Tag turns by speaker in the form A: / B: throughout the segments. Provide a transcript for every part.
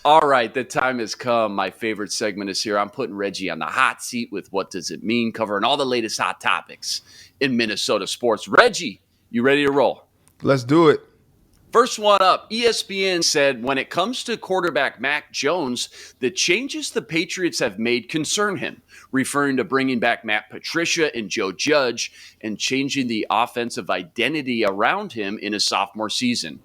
A: All right, the time has come. My favorite segment is here. I'm putting Reggie on the hot seat with What Does It Mean, covering all the latest hot topics in Minnesota sports. Reggie, you ready to roll?
B: Let's do it.
A: First one up, ESPN said when it comes to quarterback Mac Jones, the changes the Patriots have made concern him, referring to bringing back Matt Patricia and Joe Judge and changing the offensive identity around him in his sophomore season.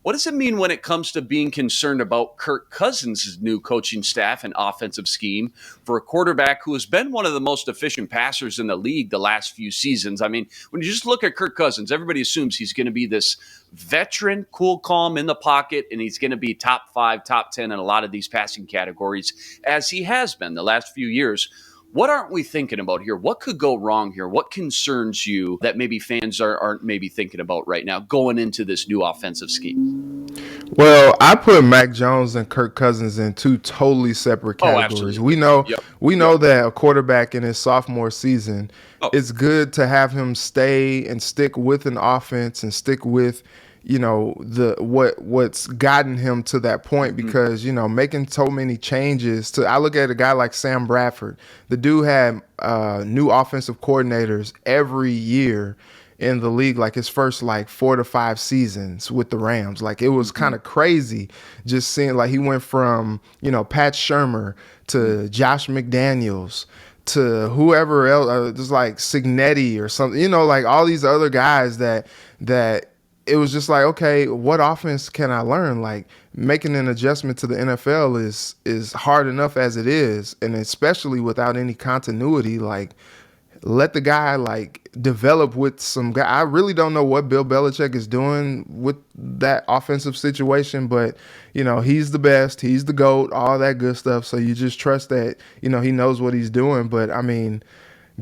A: What does it mean when it comes to being concerned about Kirk Cousins' new coaching staff and offensive scheme for a quarterback who has been one of the most efficient passers in the league the last few seasons? I mean, when you just look at Kirk Cousins, everybody assumes he's going to be this veteran, cool, calm in the pocket, and he's going to be top 5, top 10 in a lot of these passing categories, as he has been the last few years. What aren't we thinking about here? What could go wrong here? What concerns you that maybe fans aren't maybe thinking about right now going into this new offensive scheme?
B: Well, I put Mac Jones and Kirk Cousins in two totally separate categories.
A: Absolutely.
B: We know that a quarterback in his sophomore season, it's good to have him stay and stick with an offense and stick with what's gotten him to that point, because making so many changes. I look at a guy like Sam Bradford. The dude had new offensive coordinators every year in the league, like his first 4 to 5 seasons with the Rams. Like, it was kind of crazy just seeing, like, he went from Pat Shurmur to Josh McDaniels to whoever else, just like Signetti or something, like all these other guys that it was just like, okay, what offense can I learn? Like, making an adjustment to the NFL is hard enough as it is, and especially without any continuity. Like, let the guy develop with some guy. I really don't know what Bill Belichick is doing with that offensive situation, but he's the best, he's the GOAT, all that good stuff. So you just trust that he knows what he's doing. But I mean,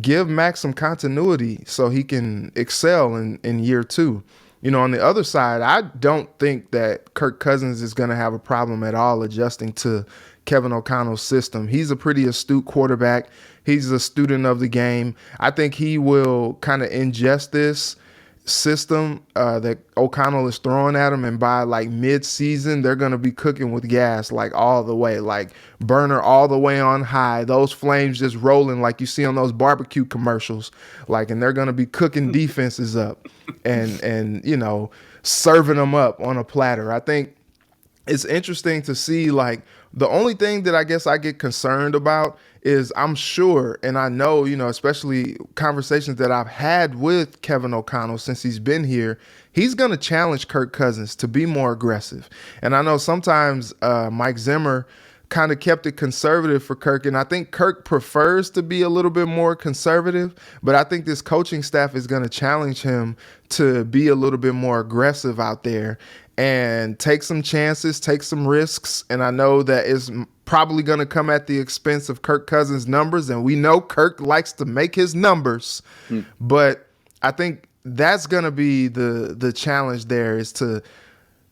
B: give Max some continuity so he can excel in year 2. On the other side, I don't think that Kirk Cousins is going to have a problem at all adjusting to Kevin O'Connell's system. He's a pretty astute quarterback. He's a student of the game. I think he will kind of ingest this system that O'Connell is throwing at him, and by mid-season, they're going to be cooking with gas all the way, burner all the way on high, those flames just rolling like you see on those barbecue commercials, and they're going to be cooking defenses up and serving them up on a platter. I think it's interesting to see, the only thing that I guess I get concerned about is, I'm sure, and I know, especially conversations that I've had with Kevin O'Connell since he's been here, he's going to challenge Kirk Cousins to be more aggressive. And I know sometimes Mike Zimmer kind of kept it conservative for Kirk, and I think Kirk prefers to be a little bit more conservative, but I think this coaching staff is going to challenge him to be a little bit more aggressive out there and take some chances, take some risks. And I know that is probably going to come at the expense of Kirk Cousins' numbers, and we know Kirk likes to make his numbers. But I think that's going to be the challenge there, is to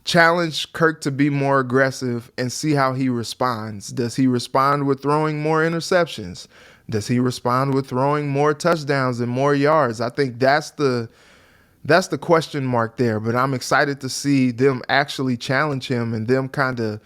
B: challenge Kirk to be more aggressive and see how he responds. Does he respond with throwing more interceptions? Does he respond with throwing more touchdowns and more yards? I think that's the question mark there. But I'm excited to see them actually challenge him and them kind of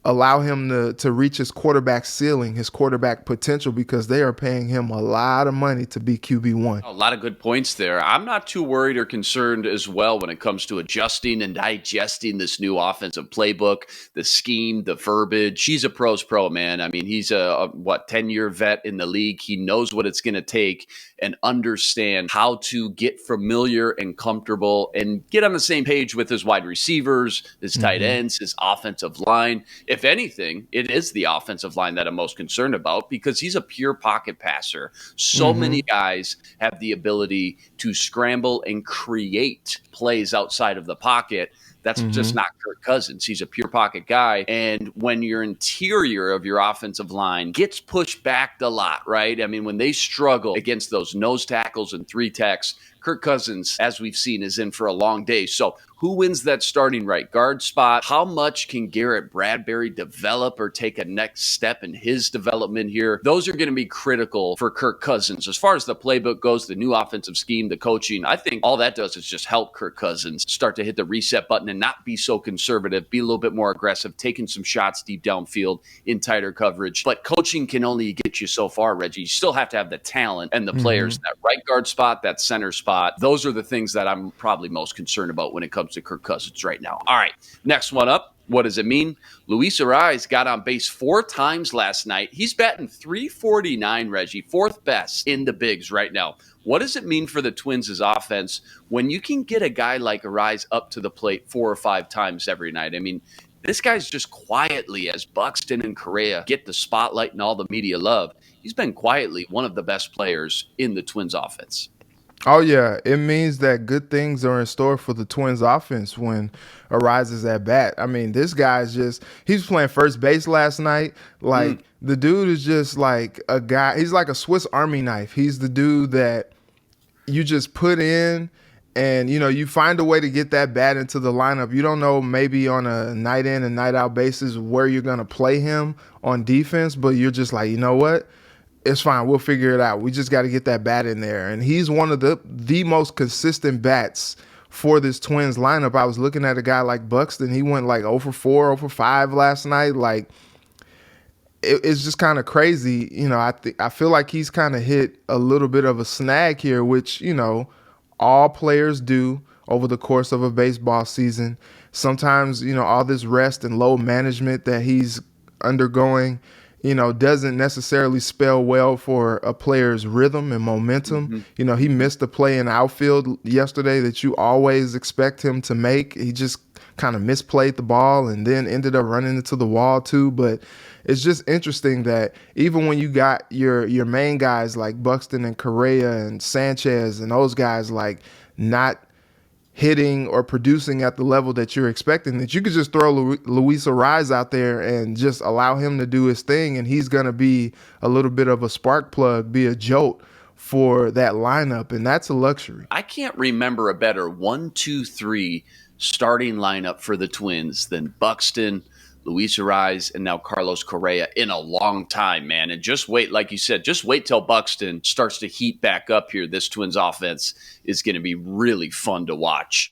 B: allow him to reach his quarterback ceiling, his quarterback potential, because they are paying him a lot of money to be QB1.
A: A lot of good points there. I'm not too worried or concerned as well when it comes to adjusting and digesting this new offensive playbook, the scheme, the verbiage. He's a pro's pro, man. I mean, he's a 10-year vet in the league. He knows what it's going to take and understand how to get familiar and comfortable and get on the same page with his wide receivers, his tight ends, his offensive line. If anything, it is the offensive line that I'm most concerned about, because he's a pure pocket passer. So many guys have the ability to scramble and create plays outside of the pocket. That's just not Kirk Cousins. He's a pure pocket guy. And when your interior of your offensive line gets pushed back a lot, right? I mean, when they struggle against those nose tackles and 3 techs, Kirk Cousins, as we've seen, is in for a long day. So who wins that starting right guard spot? How much can Garrett Bradbury develop or take a next step in his development here? Those are going to be critical for Kirk Cousins. As far as the playbook goes, the new offensive scheme, the coaching, I think all that does is just help Kirk Cousins start to hit the reset button and not be so conservative, be a little bit more aggressive, taking some shots deep downfield in tighter coverage. But coaching can only get you so far, Reggie. You still have to have the talent and the players. That right guard spot, that center spot, those are the things that I'm probably most concerned about when it comes to Kirk Cousins right now. All right, next one up. What does it mean? Luis Arraez got on base 4 times last night. He's batting .349, Reggie, 4th best in the bigs right now. What does it mean for the Twins' offense when you can get a guy like Arraez up to the plate 4 or 5 times every night? I mean, this guy's just quietly, as Buxton and Correa get the spotlight and all the media love, he's been quietly one of the best players in the Twins' offense.
B: Oh, yeah. It means that good things are in store for the Twins offense when Arraez is at bat. I mean, this guy's just – he was playing first base last night. Like, the dude is just like a guy – he's like a Swiss Army knife. He's the dude that you just put in and, you know, you find a way to get that bat into the lineup. You don't know maybe on a night in and night out basis where you're going to play him on defense, but you're just like, you know what? It's fine. We'll figure it out. We just got to get that bat in there. And he's one of the most consistent bats for this Twins lineup. I was looking at a guy like Buxton. He went like 0 for 4, 0 for 5 last night. Like, it's just kind of crazy. You know, I feel like he's kind of hit a little bit of a snag here, which, you know, all players do over the course of a baseball season. Sometimes, you know, all this rest and load management that he's undergoing, you know, doesn't necessarily spell well for a player's rhythm and momentum. You know, he missed a play in the outfield yesterday that you always expect him to make. He just kind of misplayed the ball and then ended up running into the wall too. But it's just interesting that even when you got your main guys like Buxton and Correa and Sanchez and those guys like not hitting or producing at the level that you're expecting, that you could just throw Luis Arraez out there and just allow him to do his thing, and he's going to be a little bit of a spark plug, be a jolt for that lineup, and that's a luxury.
A: I can't remember a better 1-2-3 starting lineup for the Twins than Buxton, Luis Arraez, and now Carlos Correa in a long time, man. And just wait, like you said, just wait till Buxton starts to heat back up here. This Twins offense is going to be really fun to watch.